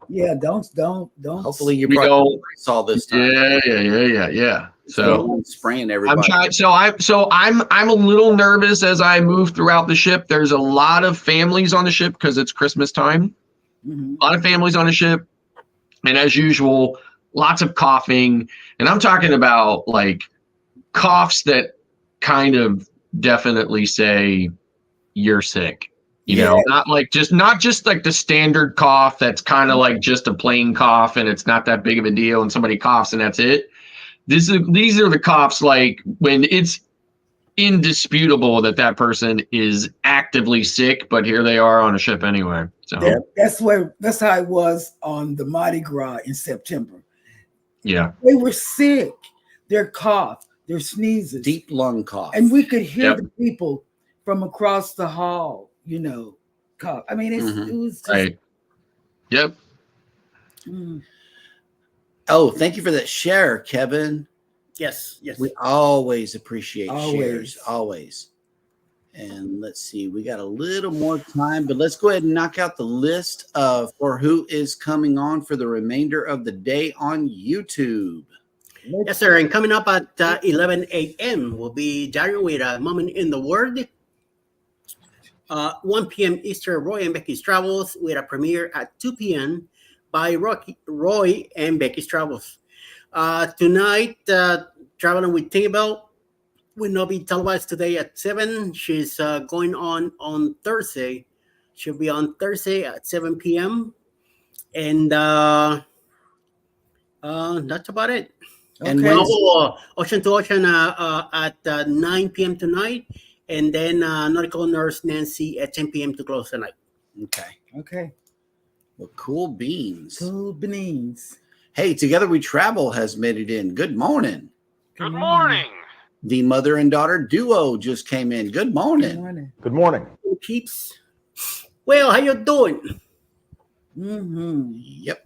Yeah, don't. Hopefully, you We probably don't. saw this time. Yeah. So I'm spraying everybody. I'm trying. I'm a little nervous as I move throughout the ship. There's a lot of families on the ship because it's Christmas time. Mhm. A lot of families on the ship, and as usual, lots of coughing. And I'm talking about coughs that kind of definitely say you're sick. Not just like the standard cough that's kind of like just a plain cough and it's not that big of a deal and somebody coughs and that's it. These are the coughs like when it's indisputable that person is actively sick, but here they are on a ship anyway. So That's how it was on the Mardi Gras in September. Yeah. They were sick. Their cough, their sneezes, Deep lung cough. and we could hear the people from across the hall. Cough. I mean, it was just, right. Yep. Oh, thank you for that share, Kevin. Yes. We always appreciate Always. shares, always. And let's see, we got a little more time, but let's go ahead and knock out the list for who is coming on for the remainder of the day on YouTube. Yes, sir. And coming up at 11 a.m. will be Dario with a Moment in the Word. 1 p.m. Eastern, Roy and Becky's Travels with a premiere at 2 p.m. by Roy and Becky's Travels. Tonight, Traveling with Tinkerbell will not be televised today at 7. She's going on Thursday. She'll be on Thursday at 7 p.m. And that's about it. And okay. Ocean to Ocean at 9 p.m. tonight. And then Nautical Nurse Nancy at 10 p.m. to close the night. Okay. Well, cool beans. Cool beans. Hey, Together We Travel has made it in. Good morning. Good morning. The mother and daughter duo just came in. Good morning. Good morning. Good morning. Peeps. Well, how you doing? Mm-hmm. Yep.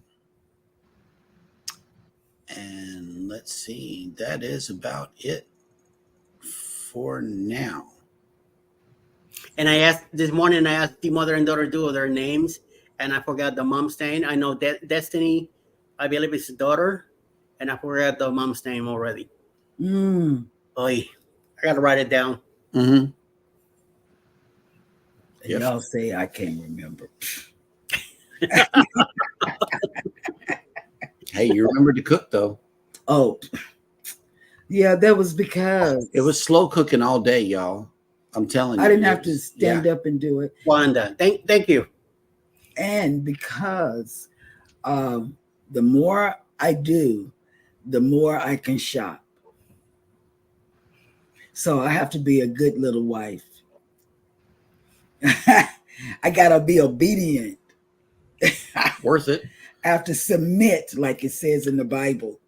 And let's see. That is about it for now. And this morning, I asked the mother and daughter duo their names, and I forgot the mom's name. I know Destiny, I believe it's the daughter, and I forgot the mom's name already. Mm. Oy, I got to write it down. Mm-hmm. Yep. Y'all say I can't remember. Hey, you remembered to cook, though. Oh, yeah, that was because It was slow cooking all day, y'all. I'm telling you. I didn't it have to was- stand yeah. up and do it. Wanda, thank you. And because the more I do, the more I can shop. So I have to be a good little wife. I gotta be obedient. Worth it. I have to submit, like it says in the Bible.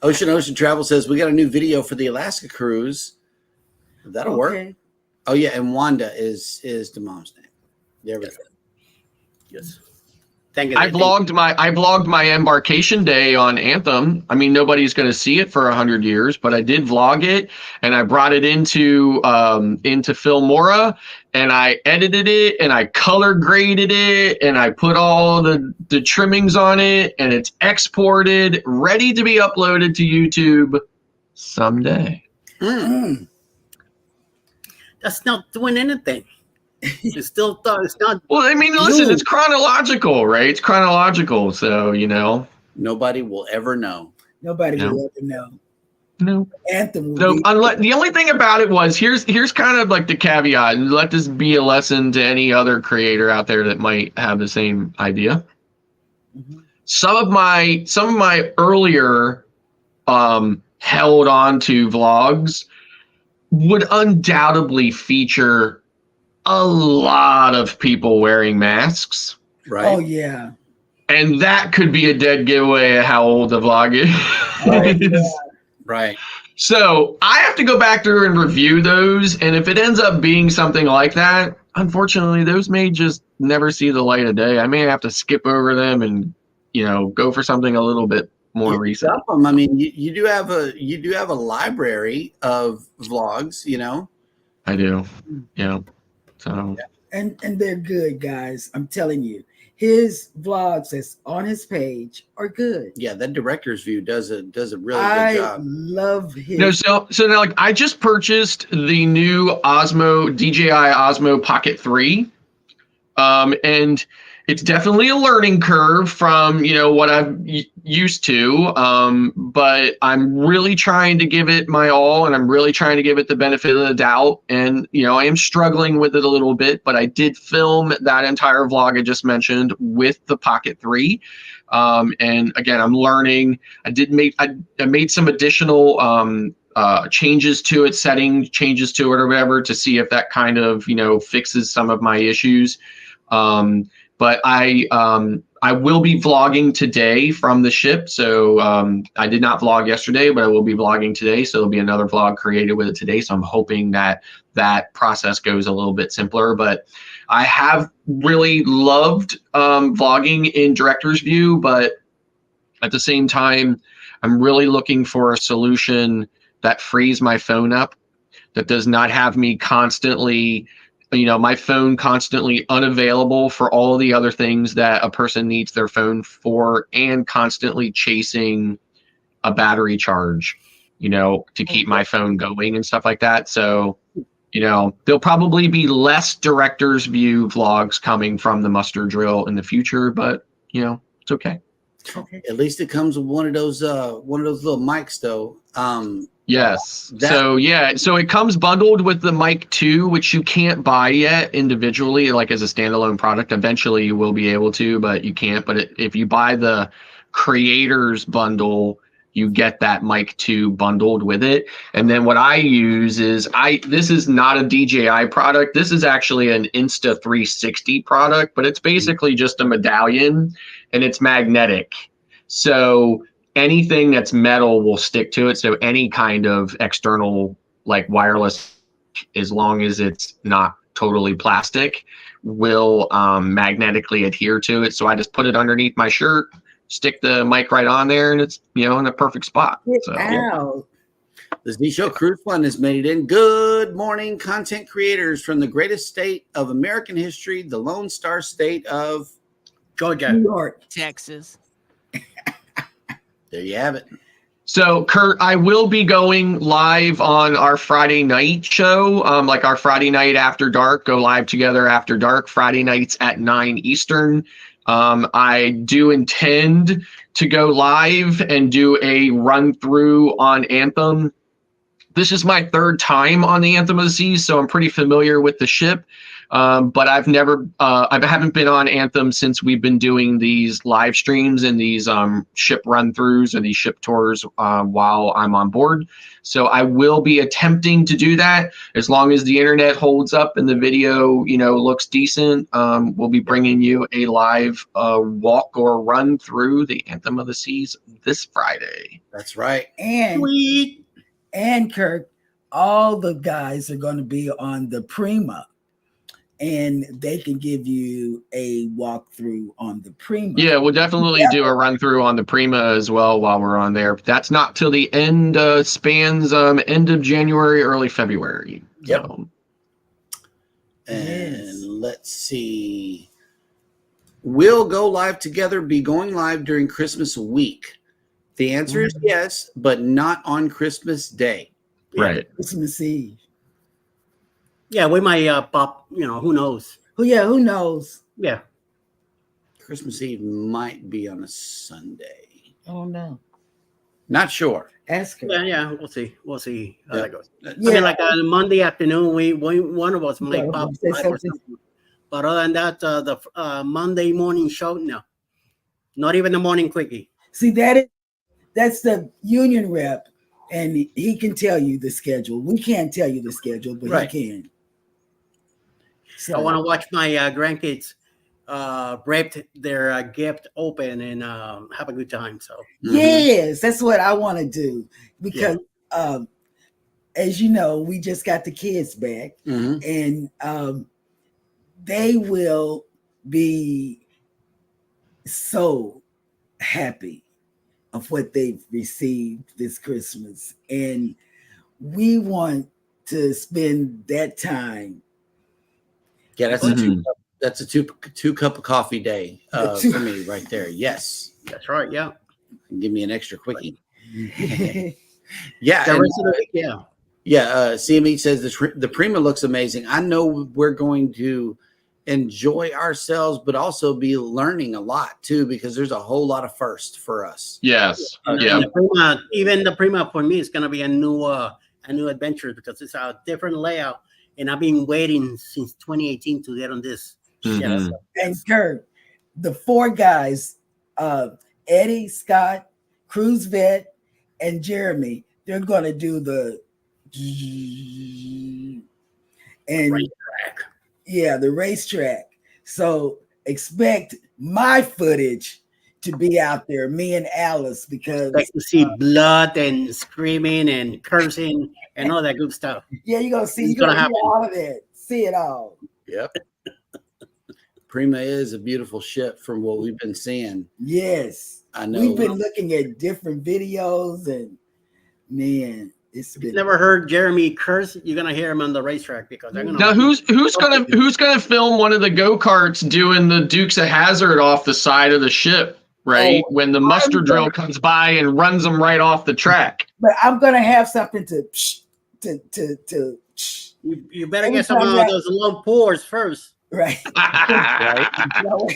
Ocean Travel says we got a new video for the Alaska cruise. That'll work. Okay. Oh yeah, and Wanda is the mom's name. There we go. Yes. Thank you. I vlogged my embarkation day on Anthem. I mean, nobody's going to see it for 100 years, but I did vlog it, and I brought it into Filmora, and I edited it, and I color graded it, and I put all the trimmings on it, and it's exported, ready to be uploaded to YouTube someday. Mm. That's not doing anything. It's still it's not. Well, I mean, listen, it's chronological, right? It's chronological, so Nobody will ever know. Nobody No. will ever know. No. Anthem will So be. unless the only thing about it was here's kind of like the caveat, and let this be a lesson to any other creator out there that might have the same idea. Mhm. Some of my earlier held on to vlogs would undoubtedly feature a lot of people wearing masks. Right. Oh yeah. And that could be a dead giveaway of how old the vlog is. Oh, yeah. Right. So I have to go back through and review those. And if it ends up being something like that, unfortunately, those may just never see the light of day. I may have to skip over them and, go for something a little bit more recent. Drop 'em. I mean, you do have a library of vlogs, I do. Yeah. So And they're good, guys. I'm telling you. His vlogs that's on his page are good. Yeah, that director's view does a really I good job. love his. so now, like, I just purchased the new DJI Osmo Pocket 3. And it's definitely a learning curve from, what I'm used to. But I'm really trying to give it my all, and I'm really trying to give it the benefit of the doubt. And, I am struggling with it a little bit, but I did film that entire vlog I just mentioned with the Pocket 3. And again, I'm learning. I made some additional changes to it, setting changes to it or whatever, to see if that kind of, fixes some of my issues. But I will be vlogging today from the ship. So I did not vlog yesterday, but I will be vlogging today. So there'll be another vlog created with it today. So I'm hoping that process goes a little bit simpler. But I have really loved vlogging in director's view, but at the same time, I'm really looking for a solution that frees my phone up, that does not have me constantly, my phone constantly unavailable for all the other things that a person needs their phone for, and constantly chasing a battery charge, to keep my phone going and stuff like that. So, there'll probably be less director's view vlogs coming from the muster drill in the future, but it's okay. Okay. At least it comes with one of those little mics, though. Yes. So it comes bundled with the mic 2, which you can't buy yet individually, like as a standalone product. Eventually you will be able to, but you can't. But if you buy the creators bundle, you get that mic 2 bundled with it. And then what I use is this is not a DJI product. This is actually an Insta360 product, but it's basically just a medallion, and it's magnetic. So anything that's metal will stick to it. So any kind of external, like wireless, as long as it's not totally plastic, will magnetically adhere to it. So I just put it underneath my shirt, stick the mic right on there, and it's in a perfect spot. So Ow. The Z Show Cruise Fund has made it in. Good morning, content creators from the greatest state of American history, the Lone Star State of Georgia, New York. Texas. There you have it. So, Kurt, I will be going live on our Friday night show, like our Friday night after dark, go live together after dark, Friday nights at 9 Eastern. I do intend to go live and do a run through on Anthem. This is my third time on the Anthem of the Seas, so I'm pretty familiar with the ship. But I haven't been on Anthem since we've been doing these live streams and these ship run throughs and these ship tours while I'm on board. So I will be attempting to do that as long as the internet holds up and the video, looks decent. We'll be bringing you a live walk or run through the Anthem of the Seas this Friday. That's right. And Kirk, all the guys are going to be on the Prima. and they can give you a walkthrough on the Prima. Yeah, we'll definitely do a run through on the Prima as well while we're on there. That's not till the end, spans end of January, early February. Yep. So, And Yes. let's see. Will Go Live Together be going live during Christmas week? The answer is yes, but not on Christmas Day. right. Christmas Eve. Yeah, we might pop. Who knows? Who knows? Yeah. Christmas Eve might be on a Sunday. Oh no. Not sure. Ask her. Yeah. We'll see. How Yeah. that goes. Yeah. I mean, like on Monday afternoon, we one of us might Yeah, pop say live or something. something. But other than that, the Monday morning show, no, not even the morning quickie. See, that's the union rep, and he can tell you the schedule. We can't tell you the schedule, but Right. he can. So I want to watch my grandkids rip their gift open and have a good time. So yes, that's what I want to do because, as you know, we just got the kids back, Mhm. and they will be so happy of what they've received this Christmas, and we want to spend that time. Yeah, that's a two cup of coffee day for me right there. Yes. that's right. Yeah. Give me an extra quickie. Yeah, Yeah. The and, rest of the week, yeah. yeah. CME says the Prima looks amazing. I know we're going to enjoy ourselves, but also be learning a lot too, because there's a whole lot of firsts for us. Yes. And Yeah. the Prima, even the Prima for me is gonna be a new adventure because it's a different layout, and I've been waiting since 2018 to get on this. Mhm. and Kurt, the four guys, Eddie, Scott, Cruz Vet, and Jeremy, they're going to do the and Racetrack. yeah, the racetrack. So expect my footage to be out there, me and Alice, because Like to see blood and screaming and cursing and all that good stuff. yeah, you're gonna see, It's you're gonna gonna hear all of that, see it all. Yep. Prima is a beautiful ship from what we've been seeing. Yes, I know. we've been looking at different videos, and man, it's If you've been never heard Jeremy curse, you're gonna hear him on the racetrack because they're gonna. Now who's gonna film one of the go-karts doing the Dukes of Hazzard off the side of the ship, right? Oh, when the muster drill comes by and runs them right off the track. but I'm gonna have something to You better Every get some time of those long pours first. right. right? You know,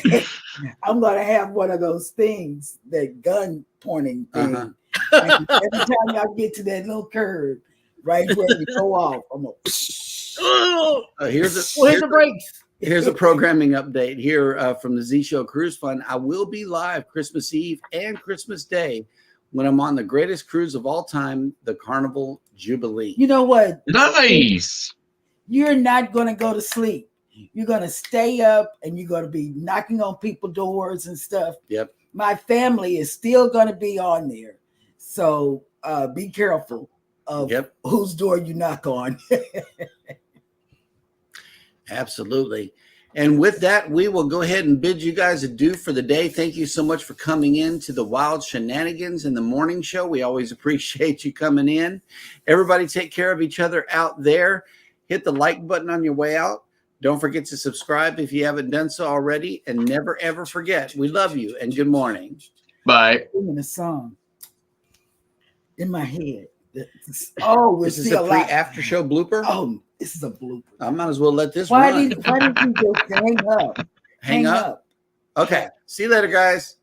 I'm gonna have one of those things, that gun pointing thing. Uh-huh. And every time y'all get to that little curve, right where you go off, I'm gonna. Here's Where's the brakes? Here's a programming update here from the Z Show Cruise Fund. I will be live Christmas Eve and Christmas Day when I'm on the greatest cruise of all time, the Carnival Jubilee. You know what? Nice. You're not gonna go to sleep. You're gonna stay up, and you're gonna be knocking on people's doors and stuff. Yep. My family is still gonna be on there, so be careful of whose door you knock on. Absolutely. And with that, we will go ahead and bid you guys adieu for the day. Thank you so much for coming in to the Wild Shenanigans in the morning show. We always appreciate you coming in. Everybody take care of each other out there. Hit the like button on your way out. Don't forget to subscribe if you haven't done so already. And never, ever forget, we love you and good morning. Bye. Singing a song in my head. Oh, we're This is still a alive. pre-after show blooper. Oh, this is a blooper. I might as well let this Why run. didn't you just hang up? Hang up? Okay. See you later, guys.